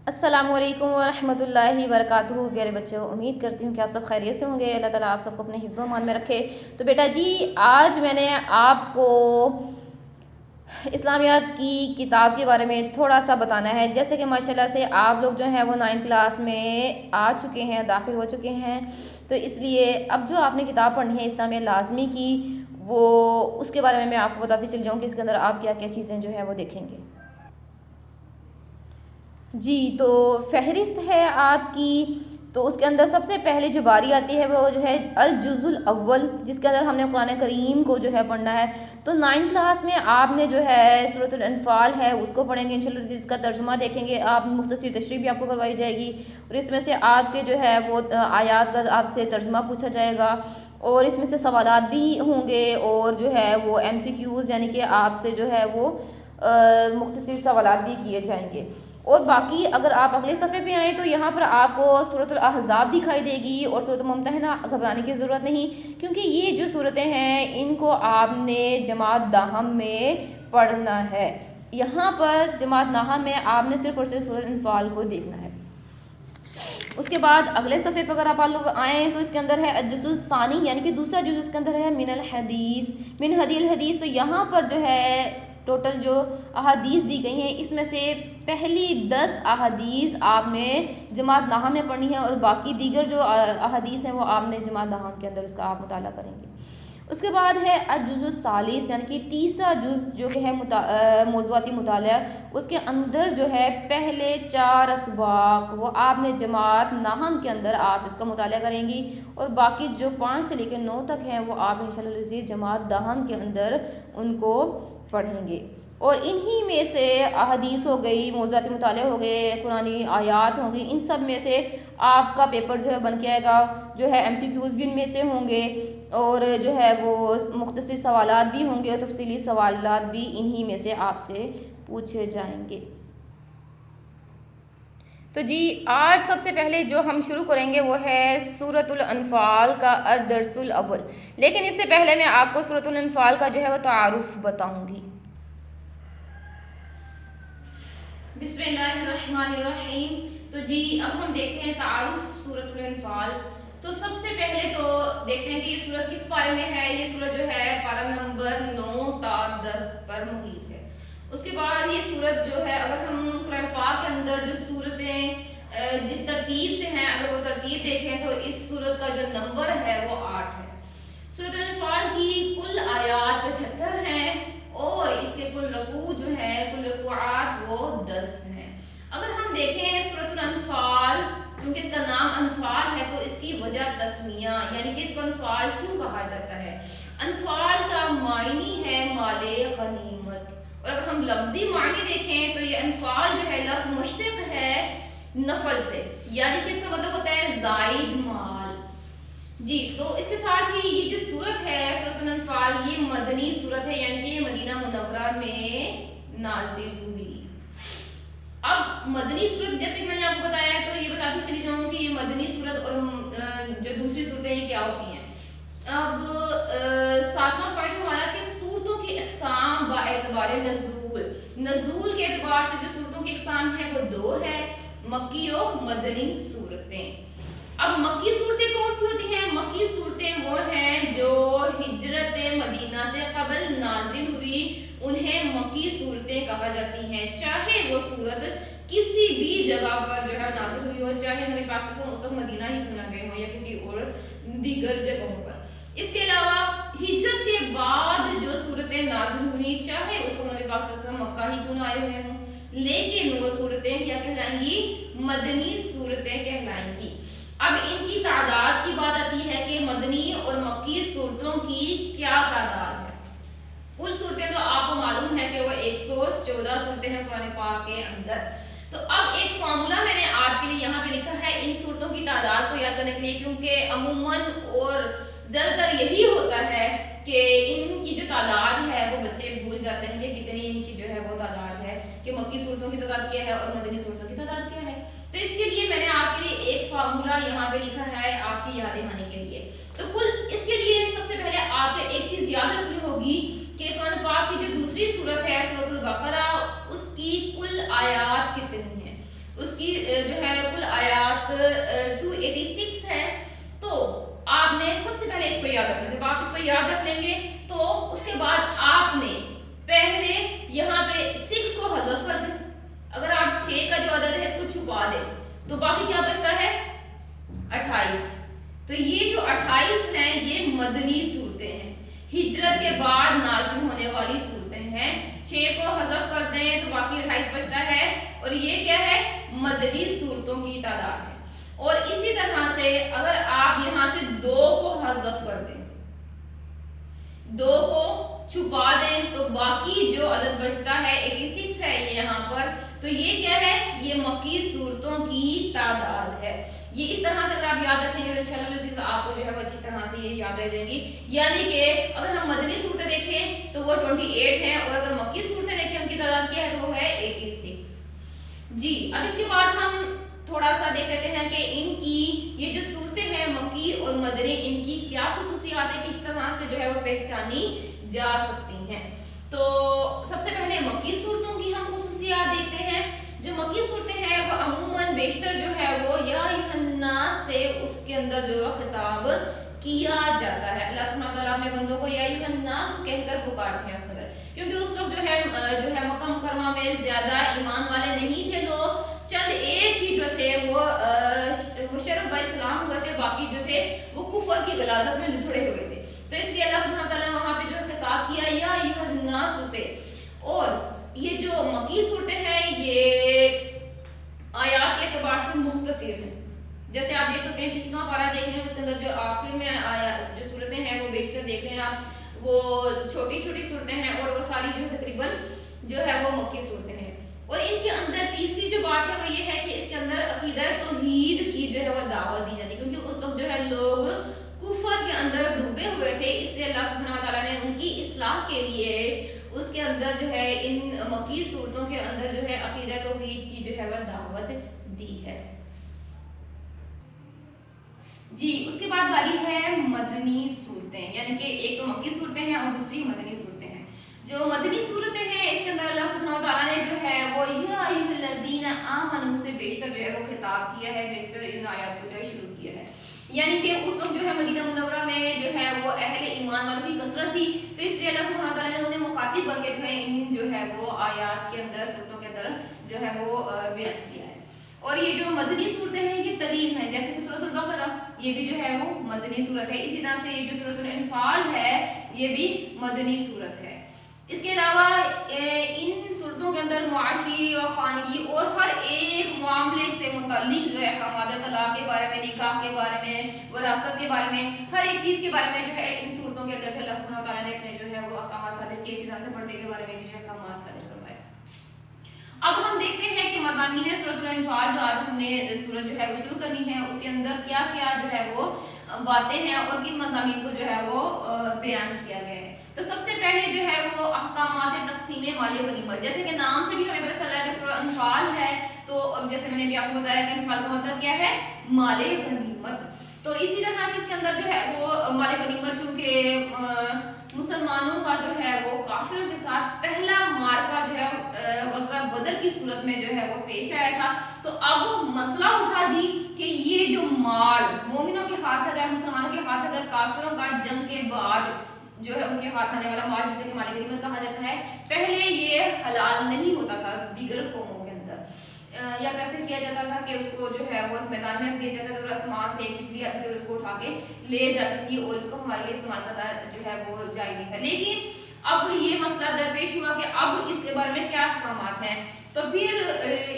السلام علیکم ورحمۃ اللہ وبرکاتہ۔ پیارے بچوں، امید کرتی ہوں کہ آپ سب خیریت سے ہوں گے۔ اللہ تعالیٰ آپ سب کو اپنے حفظ و امان میں رکھے۔ تو بیٹا جی، آج میں نے آپ کو اسلامیات کی کتاب کے بارے میں تھوڑا سا بتانا ہے۔ جیسے کہ ماشاءاللہ سے آپ لوگ جو ہیں وہ 9 کلاس میں آ چکے ہیں، داخل ہو چکے ہیں، تو اس لیے اب جو آپ نے کتاب پڑھنی ہے اسلامیہ لازمی کی، وہ اس کے بارے میں آپ کو بتاتی چل جاؤں کہ اس کے اندر آپ کیا کیا چیزیں جو ہے وہ دیکھیں گے۔ جی، تو فہرست ہے آپ کی، تو اس کے اندر سب سے پہلے جو باری آتی ہے وہ جو ہے الجزء الاول، جس کے اندر ہم نے قرآن کریم کو جو ہے پڑھنا ہے۔ تو 9 کلاس میں آپ نے جو ہے سورۃ الانفال ہے اس کو پڑھیں گے انشاءاللہ، جس کا ترجمہ دیکھیں گے آپ، مختصر تشریح بھی آپ کو کروائی جائے گی، اور اس میں سے آپ کے جو ہے وہ آیات کا آپ سے ترجمہ پوچھا جائے گا، اور اس میں سے سوالات بھی ہوں گے، اور جو ہے وہ MCQs یعنی کہ آپ سے جو ہے وہ مختصر سوالات بھی کیے جائیں گے۔ اور باقی اگر آپ اگلے صفحے پہ آئیں تو یہاں پر آپ کو سورۃ الاحزاب دکھائی دے گی اور سورۃ الممتحنہ، گھبرانے کی ضرورت نہیں، کیونکہ یہ جو صورتیں ہیں ان کو آپ نے جماعت داہم میں پڑھنا ہے۔ یہاں پر جماعت داہم میں آپ نے صرف اور صرف سورۃ الانفال کو دیکھنا ہے۔ اس کے بعد اگلے صفحے پر اگر آپ لوگ آئیں تو اس کے اندر ہے الجزء الثانی، یعنی کہ دوسرا جزء، اس کے اندر ہے من الحدیث، من ہدی الحدیث۔ تو یہاں پر جو ہے ٹوٹل جو احادیث دی گئی ہیں اس میں سے پہلی 10 احادیث آپ نے جماعت ناہم میں پڑھنی ہے، اور باقی دیگر جو احادیث ہیں وہ آپ نے جماعت ناہم کے اندر اس کا آپ مطالعہ کریں گے۔ اس کے بعد ہے الجزء الثالث، یعنی کہ تیسرا جز جو کہ ہے موضوعاتی مطالعہ، اس کے اندر جو ہے پہلے 4 اسباق وہ آپ نے جماعت ناہم کے اندر آپ اس کا مطالعہ کریں گی، اور باقی جو 5 سے لے کے 9 تک ہیں وہ آپ انشاءاللہ العزیز جماعت داہم کے اندر ان کو پڑھیں گے۔ اور انہی میں سے احادیث ہو گئی، موضوعاتی مطالعہ ہو گئے، قرآنی آیات ہوں گی، ان سب میں سے آپ کا پیپر جو ہے بن کے آئے گا، جو ہے MCQs بھی ان میں سے ہوں گے، اور جو ہے وہ مختصر سوالات بھی ہوں گے، اور تفصیلی سوالات بھی انہی میں سے آپ سے پوچھے جائیں گے۔ تو جی، آج سب سے پہلے جو ہم شروع کریں گے وہ ہے سورۃ الانفال کا الدرس الاول، لیکن اس سے پہلے میں آپ کو سورۃ الانفال کا جو ہے وہ تعارف بتاؤں گی۔ بسم اللہ الرحمن الرحیم۔ تو جی اب ہم دیکھتے ہیں تعارف سورۃ الانفال۔ تو سب سے پہلے تو دیکھتے ہیں کہ یہ سورت کس پارے میں ہے۔ یہ سورت جو ہے پارہ نمبر 9 تا 10 پر محیط ہے۔ اس کے بعد یہ سورت جو ہے، اگر ہم قرآن پاک کے اندر جو سورتیں جس ترتیب سے ہیں اگر وہ ترتیب دیکھیں تو اس سورت کا جو نمبر ہے وہ 8 ہے۔ سورۃ الانفال کی کل آیات 75 ہیں، اور اس کے کل رکوع جو ہے، کل رکوعات وہ 10 ہیں۔ اگر ہم دیکھیں سورۃ الانفال، چونکہ اس کا نام انفال ہے تو اس کی وجہ تسمیہ، یعنی کہ اس کو انفال کیوں کہا جاتا ہے۔ انفال کا معنی ہے مال غنیمت، اور اگر ہم لفظی معنی دیکھیں تو یہ انفال جو ہے لفظ مشتق ہے نفل سے، یعنی کہ اس کا مطلب ہوتا ہے زائد مال۔ جی، تو اس کے ساتھ ہی یہ جو سورت ہے سورۃ الانفال، یہ مدنی سورت ہے، یعنی کہ یہ مدینہ منورہ میں نازل ہوئی۔ اب مدنی صورت جیسے کہ میں نے آپ کو بتایا ہے، تو یہ بتاتی چلی جاؤں کہ یہ مدنی صورت اور جو دوسری صورتیں یہ کیا ہوتی ہیں۔ اب 7واں پوائنٹ ہمارا کہ صورتوں کی اقسام با اعتبار نزول کے اعتبار سے جو صورتوں کی اقسام ہیں وہ 2 ہے، مکی و مدنی صورتیں۔ اب مکی صورتیں کون سی ہوتی ہیں؟ مکی صورتیں وہ ہیں جو ہجرت مدینہ سے قبل نازل ہوئی، انہیں مکی صورتیں کہا جاتی ہیں، چاہے وہ صورت کسی بھی جگہ پر جو ہے نازل ہوئی ہو، چاہے نبی پاک صلی اللہ علیہ وسلم اس وقت مدینہ ہی کیوں نہ گئے ہوں یا کسی اور دیگر جگہوں پر۔ اس کے علاوہ ہجرت کے بعد جو صورتیں نازل ہوئی، چاہے اس کو نبی پاک صلی اللہ علیہ وسلم مکہ ہی کیوں نہ آئے ہوئے ہوں، لیکن وہ صورتیں کیا کہلائیں گی؟ مدنی صورتیں کہلائیں گی۔ اب ان کی تعداد کی بات آتی ہے کہ مدنی اور مکی صورتوں کی کیا تعداد ہے۔ کل صورتیں تو آپ کو معلوم ہے کہ وہ 114 صورتیں ہیں قرآن پاک کے اندر۔ تو اب ایک فارمولا میں نے آپ کے لیے یہاں پہ لکھا ہے ان صورتوں کی تعداد کو یاد کرنے کے لیے، کیونکہ عموماً اور زیادہ تر یہی ہوتا ہے کہ ان کی جو تعداد ہے وہ بچے بھول جاتے ہیں کہ کتنی ان کی جو ہے وہ تعداد ہے، کہ مکی صورتوں کی تعداد کیا ہے اور مدنی صورتوں کی تعداد کیا ہے۔ تو اس کے لیے میں نے آپ کے لیے ایک فارمولا یہاں پہ لکھا ہے آپ کی یاد دہانی کے لیے۔ تو کل اس کے لیے سب سے پہلے آپ کو ایک چیز یاد رکھنی ہوگی کہ قرآن پاک کی جو دوسری صورت ہے سورۃ البقرہ، اس کی کل آیات کتنی ہیں۔ اس کی جو ہے کل آیات 286 ہے. تو آپ نے سب سے پہلے اس کو یاد رکھنا. جب آپ اس کو یاد رکھ لیں گے تو اس کے بعد آپ نے پہلے یہاں پہ 6 کو حذف کر دیں. اگر آپ 6 کا جو عدد ہے اس کو چھپا دیں تو باقی کیا بچتا ہے 28. تو یہ جو 28 ہیں یہ مدنی صورتیں ہیں, ہجرت کے بعد نازل ہونے والی صورتیں ہیں. 6 کو حذف کر دیں تو باقی 28 بچتا ہے, اور یہ کیا ہے مدنی صورتوں کی تعداد ہے. اور اسی طرح سے اگر آپ یہاں سے 2 کو حذف کر دیں, 2 کو چھپا دیں تو باقی جو عدد بچتا ہے 86 ہے یہ یہاں پر. تو یہ کیا ہے یہ مکی صورتوں کی تعداد ہے. یہ اس طرح سے اگر آپ یاد رکھیں گے تو انشاءاللہ آپ کو جو ہے وہ اچھی طرح سے یہ یاد رہ جائیں گی. یعنی کہ اگر ہم مدنی صورتیں دیکھیں تو وہ 28 ہیں, اور اگر مکی صورتیں دیکھیں ان کی تعداد کیا ہے تو وہ ہے 86. جی اب اس کے بعد ہم تھوڑا سا دیکھ لیتے ہیں کہ ان کی یہ جو صورتیں ہیں مکی اور مدنی ان کی کیا خصوصیات ہیں, کس طرح سے جو ہے وہ پہچانی جا سکتی ہیں. تو سب سے پہلے مکی صورتوں کی ہم خصوصیات دیکھتے ہیں. جو مکی صورتیں ہیں وہ عموماً بیشتر جو ہے وہ یا ایھا الناس سے اس کے اندر جو خطاب کیا جاتا ہے. اللہ سبحانہ تعالیٰ اپنے بندوں کو یا ایھا الناس کہہ کر پکارتے ہیں اس قدر, کیونکہ اس وقت جو ہے مکہ مکرمہ میں زیادہ ایمان والے نہیں تھے لوگ, چند ایک ہی جو تھے وہ مشرف با اسلام ہوئے تھے, باقی جو تھے وہ کفر کی غلاظت میں لتھڑے ہوئے تھے. تو اس لیے اللہ سبحانہ تعالیٰ نے وہاں پہ جو خطاب کیا یا ایھا الناس سے. اور یہ جو مکی صورتیں ہیں یہ آیات کے اعتبار سے مختصر ہیں. جیسے آپ دیکھ سکتے ہیں 30واں پارہ دیکھ لیں, اس کے اندر جو آخر میں جو صورتیں ہیں وہ بیشتر دیکھ لیں آپ, وہ چھوٹی چھوٹی صورتیں ہیں اور وہ ساری جو تقریباً جو ہے وہ مکی صورتیں ہیں. اور ان کے اندر تیسری جو بات ہے وہ یہ ہے کہ اس کے اندر عقیدہ توحید کی جو ہے وہ دعوت دی جاتی ہے, کیونکہ اس وقت جو ہے لوگ کفر کے اندر ڈوبے ہوئے تھے. اس لیے اللہ سبحانہ تعالیٰ نے ان کی اصلاح کے لیے اس کے اندر جو ہے ان مکی صورتوں کے اندر جو ہے عقیدہ توحید کی جو ہے وہ دعوت دی ہے. جی اس کے بعد باری ہے مدنی صورتیں, یعنی کہ ایک تو مکی صورتیں ہیں اور دوسری مدنی صورتیں ہیں. جو مدنی صورتیں ہیں اس کے اندر اللہ سبحانہ تعالیٰ نے جو ہے وہ یا ایھا الذین آمنوا سے بیشتر جو ہے وہ خطاب کیا ہے, بیشتر ان آیات کو جو ہے شروع کیا ہے. یعنی کہ اس وقت جو ہے مدینہ منورہ میں جو ہے وہ اہل ایمان والوں کی کثرت تھی, تو اس لیے اللہ سبحانہ تعالیٰ نے انہیں مخاطب کر کے جو ہے ان جو ہے وہ آیات کے اندر صورتوں کے اندر جو ہے وہ بیان کیا ہے. اور یہ جو مدنی صورتیں ہیں یہ طویل ہیں, جیسے کہ سورۃ البقرہ یہ بھی جو ہے وہ مدنی صورت ہے. اسی طرح سے یہ جو سورۃ الانفال ہے یہ بھی مدنی صورت ہے. اس کے علاوہ ان صورتوں کے اندر معاشی اور خانگی اور ہر ایک معاملے سے متعلق جو ہے احکامات, طلاق کے بارے میں, نکاح کے بارے میں, وراثت کے بارے میں, ہر ایک چیز کے بارے میں جو ہے ان صورتوں کے اندر سے اللہ سبحانہ تعالیٰ نے اپنے جو ہے وہ احکامات صادر کیے. اسی طرح سے پردے کے بارے میں جو ہے احکامات صادر کروائے. اب ہم دیکھتے ہیں کہ مضامین سورۃ الانفال جو آج ہم نے سورت جو ہے وہ شروع کرنی ہے اس کے اندر کیا کیا جو ہے وہ باتیں ہیں اور کن مضامین کو جو ہے وہ بیان کیا گیا ہے. تو سب سے پہلے جو ہے وہ احکامات تقسیم مال غنیمت, جیسے کہ نام سے بھی ہمیں پتہ چل رہا ہے کہ سورۃ انفال ہے, تو اب جیسے میں نے بھی آپ کو بتایا کہ انفال کا مطلب کیا ہے مال غنیمت. تو اسی طرح سے اس کے اندر جو ہے وہ مال غنیمت چونکہ مسلمانوں کا جو ہے وہ کافروں کے ساتھ پہلا معرکہ جو ہے غزوہ بدر کی صورت میں جو ہے وہ پیش آیا تھا, تو اب مسئلہ اٹھا جی کہ یہ جو مال مومنوں کے ہاتھ اگر مسلمانوں کے ہاتھ اگر کافروں کا جنگ کے بعد جو ہے ان کے ہاتھ آنے والا مال جسے کہ مال غنیمت کہا جاتا ہے, پہلے یہ حلال نہیں ہوتا تھا دیگر قوموں کے اندر, یا تو ایسے کیا جاتا تھا کہ اس کو جو ہے وہ میدان میں رکھ دیا جاتا تھا اور آسمان سے ایک بجلی آتی تھی اور اس کو اٹھا کے لے جاتی تھی اور اس کو ہمارے لیے استعمال کرنا جو ہے وہ جائز نہیں تھا. لیکن اب یہ مسئلہ درپیش ہوا کہ اب اس کے بارے میں کیا احکامات ہیں, تو پھر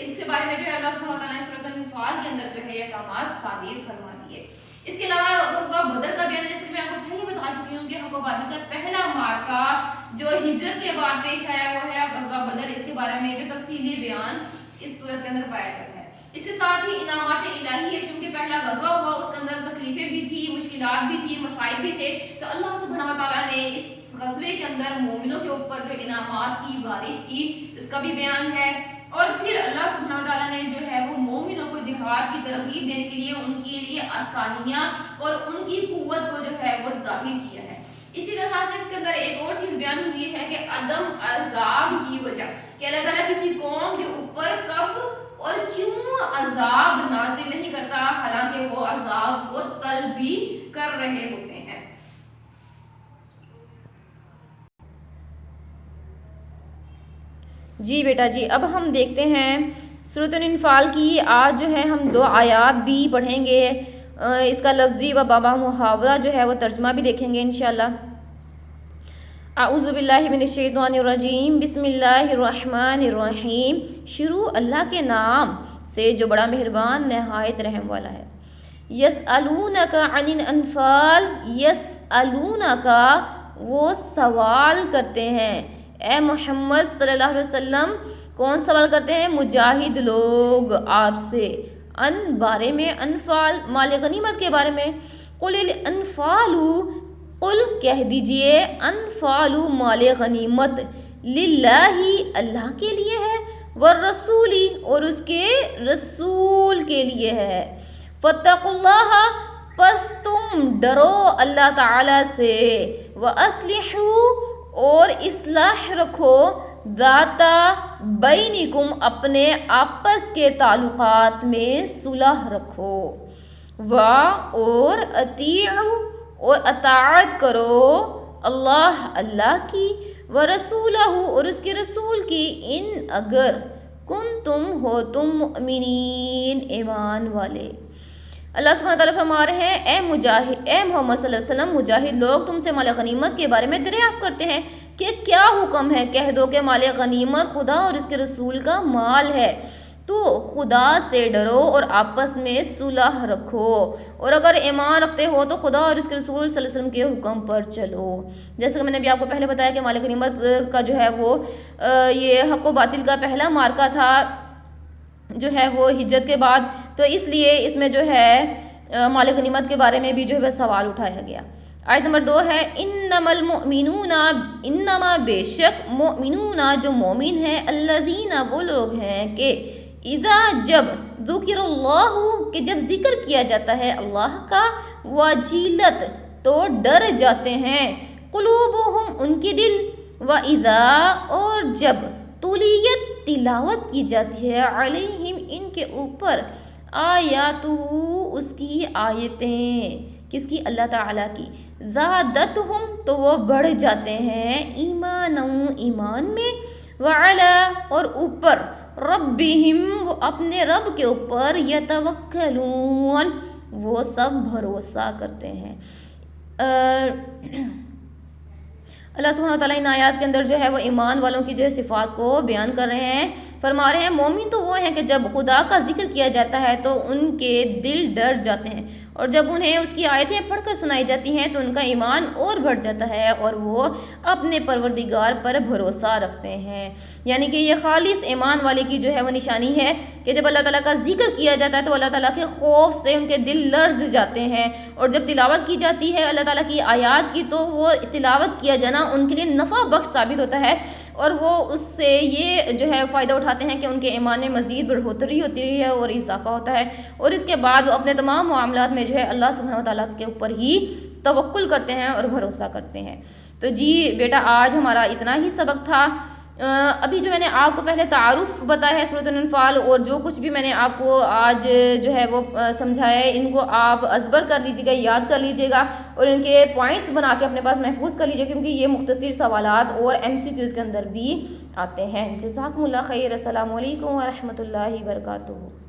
ان کے بارے میں جو ہے اللہ سبحانہ تعالیٰ نے سورۃ الانفال کے اندر جو ہے یہ احکامات صادر فرما دیے. اس کے علاوہ غزوہ بدر کا بیان, جیسے میں آپ کو پہلے بتا چکی ہوں کہ حق و باطل کا پہلا معرکہ جو ہجرت کے بعد پیش آیا وہ ہے غزوہ بدر. اس کے بارے میں جو تفصیلی بیان اس صورت کے اندر پایا جاتا ہے. اس کے ساتھ ہی انعامات الہی ہے, چونکہ پہلا غزوہ ہوا اس کے اندر تکلیفیں بھی تھی, مشکلات بھی تھی, مسائل بھی تھے, تو اللہ سبحانہ تعالیٰ نے اس غزوے کے اندر مومنوں کے اوپر جو انعامات کی بارش کی اس کا بھی بیان ہے. اور پھر اللہ سبحانہ تعالیٰ نے جو ہے وہ مومنوں کو جہاد کی ترغیب دینے کے لیے ان کے لیے آسانیاں اور ان کی قوت کو جو ہے وہ ظاہر کیا ہے. اسی طرح سے اس کے اندر ایک اور چیز بیان ہوئی ہے کہ عدم عذاب کی وجہ, کہ اللہ تعالیٰ کسی قوم کے اوپر کب اور کیوں عمل بھی کر رہے ہوتے ہیں۔ جی بیٹا جی، اب ہم دیکھتے ہیں سورۃ الانفال کی آج جو ہے ہم 2 آیات بھی پڑھیں گے، اس کا لفظی و بابا محاورہ جو ہے وہ ترجمہ بھی دیکھیں گے انشاءاللہ۔ اعوذ باللہ من الشیطان الرجیم، بسم اللہ الرحمن الرحیم۔ شروع اللہ کے نام سے جو بڑا مہربان نہایت رحم والا ہے۔ یسألونک عن الانفال، یسألونک وہ سوال کرتے ہیں، اے محمد صلی اللہ علیہ وسلم کون سوال کرتے ہیں؟ مجاہد لوگ آپ سے، ان بارے میں، انفال مال غنیمت کے بارے میں۔ قل الانفال، قل کہہ دیجئے، انفال مال غنیمت، للہ اللہ کے لیے ہے، والرسول اور اس کے رسول کے لیے ہے، فاتقوا اللہ پس تم ڈرو اللہ تعالی سے، وَأَصْلِحُوا اور اصلاح رکھو، ذَاتَ بَيْنِكُمْ اپنے آپس کے تعلقات میں صلح رکھو، اور اطیعوا اور اطاعت کرو اللہ کی، ورسولہ اور اس کے رسول کی، ان اگر کنتم ہو تم مؤمنین ایمان والے۔ اللہ سبحانہ تعالیٰ فرما رہے ہیں اے محمد صلی اللہ علیہ وسلم، مجاہد لوگ تم سے مال غنیمت کے بارے میں دریافت کرتے ہیں کہ کیا حکم ہے؟ کہہ دو کہ مال غنیمت خدا اور اس کے رسول کا مال ہے، تو خدا سے ڈرو اور آپس میں صلح رکھو، اور اگر ایمان رکھتے ہو تو خدا اور اس کے رسول صلی اللہ علیہ وسلم کے حکم پر چلو۔ جیسے کہ میں نے بھی آپ کو پہلے بتایا کہ مال غنیمت کا جو ہے وہ یہ حق و باطل کا پہلا مارکہ تھا جو ہے وہ ہجرت کے بعد، تو اس لیے اس میں جو ہے مال غنیمت کے بارے میں بھی جو ہے سوال اٹھایا گیا۔ آیت نمبر 2 ہے انما المؤمنون، انما بے شک، مؤمنون جو مومن ہیں، الذین وہ لوگ ہیں کہ اذا جب، ذکر اللہ کہ جب ذکر کیا جاتا ہے اللہ کا، وجلت تو ڈر جاتے ہیں، قلوبہم ان کے دل، واذا اور جب، تلیت تلاوت کی جاتی ہے، علیہم ان کے اوپر، آیاتہ اس کی آیتیں، کس کی؟ اللہ تعالیٰ کی، زادتہم تو وہ بڑھ جاتے ہیں، ایمان میں، وعلا اور اوپر، ربہم وہ اپنے رب کے اوپر، یتوکلون وہ سب بھروسہ کرتے ہیں۔ اللہ سبحانہ وتعالیٰ ان آیات کے اندر جو ہے وہ ایمان والوں کی جو ہے صفات کو بیان کر رہے ہیں، فرما رہے ہیں مومن تو وہ ہیں کہ جب خدا کا ذکر کیا جاتا ہے تو ان کے دل ڈر جاتے ہیں، اور جب انہیں اس کی آیتیں پڑھ کر سنائی جاتی ہیں تو ان کا ایمان اور بڑھ جاتا ہے، اور وہ اپنے پروردگار پر بھروسہ رکھتے ہیں۔ یعنی کہ یہ خالص ایمان والے کی جو ہے وہ نشانی ہے کہ جب اللہ تعالیٰ کا ذکر کیا جاتا ہے تو اللہ تعالیٰ کے خوف سے ان کے دل لرز جاتے ہیں، اور جب تلاوت کی جاتی ہے اللہ تعالیٰ کی آیات کی تو وہ تلاوت کیا جانا ان کے لیے نفع بخش ثابت ہوتا ہے، اور وہ اس سے یہ جو ہے فائدہ اٹھاتے ہیں کہ ان کے ایمان میں مزید بڑھوتری ہوتی ہے اور اضافہ ہوتا ہے، اور اس کے بعد وہ اپنے تمام معاملات میں جو ہے اللہ سبحانہ وتعالیٰ کے اوپر ہی توکل کرتے ہیں اور بھروسہ کرتے ہیں۔ تو جی بیٹا آج ہمارا اتنا ہی سبق تھا۔ ابھی جو میں نے آپ کو پہلے تعارف بتایا ہے سورۃ الانفال، اور جو کچھ بھی میں نے آپ کو آج جو ہے وہ سمجھایا ہے، ان کو آپ ازبر کر لیجیے گا، یاد کر لیجیے گا، اور ان کے پوائنٹس بنا کے اپنے پاس محفوظ کر لیجیے، کیونکہ یہ مختصر سوالات اور MCQs کے اندر بھی آتے ہیں۔ جزاکم اللہ خیر، السلام علیکم ورحمۃ اللہ وبرکاتہ۔